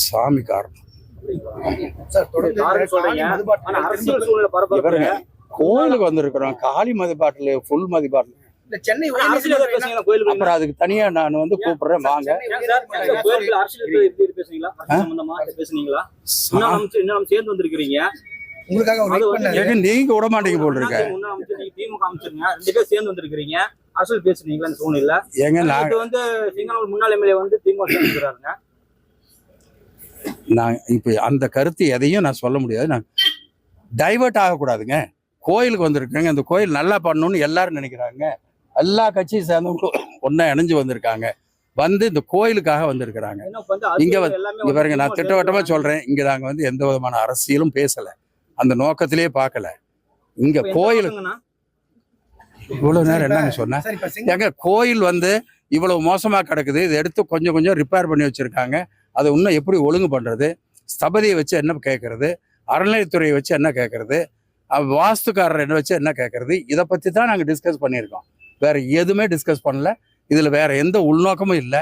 சாமி காரணம். கோயிலுக்கு வந்திருக்கிறோம், காலி மதி பாட்டில், ஃபுல் மதி பாட்டில். அப்புறம் அதுக்கு தனியா நான் வந்து கூப்பிடுறேன், வாங்க. நீங்க விட மாட்டீங்க போல் இருக்க. திமுக அமைச்சருங்க 2 பேர் சேர்ந்து வந்திருக்கீங்க, அரசியல் பேசுறீங்களா? சூழ்நிலை ஏங்க வந்து சிங்கனூர் முன்னாள் எம்எல்ஏ வந்து திமுக சேர்ந்துக்கிறாருங்க. நான் இப்ப அந்த கருத்து எதையும் நான் சொல்ல முடியாது. நான் டைவர்ட் ஆகக்கூடாதுங்க. கோயிலுக்கு வந்திருக்காங்க, அந்த கோயில் நல்லா பண்ணணும்னு எல்லாரும் நினைக்கிறாங்க. எல்லா கட்சியும் சேர்ந்தவங்களும் ஒன்னா இணைஞ்சு வந்திருக்காங்க, வந்து இந்த கோயிலுக்காக வந்திருக்கிறாங்க. இங்க பாருங்க, நான் திட்டவட்டமா சொல்றேன், இங்க நாங்க வந்து எந்த விதமான அரசியலும் பேசல, அந்த நோக்கத்திலேயே பார்க்கல. இங்க கோயிலுக்கு இவ்வளவு நேரம் என்னங்க சொன்னேன்? எங்க கோயில் வந்து இவ்வளவு மோசமா கிடக்குது, இதை எடுத்து கொஞ்சம் கொஞ்சம் ரிப்பேர் பண்ணி வச்சிருக்காங்க. அதை இன்னும் எப்படி ஒழுங்கு பண்றது? ஸ்தபதியை வச்சு என்ன கேட்கறது? அறநிலையத்துறையை வச்சு என்ன கேட்கறது? வாஸ்துக்காரர் என்ன வச்சு என்ன கேட்கறது? இதை பத்தி தான் நாங்கள் டிஸ்கஸ் பண்ணியிருக்கோம். வேற எதுவுமே டிஸ்கஸ் பண்ணல. இதுல வேற எந்த உள்நோக்கமும் இல்லை.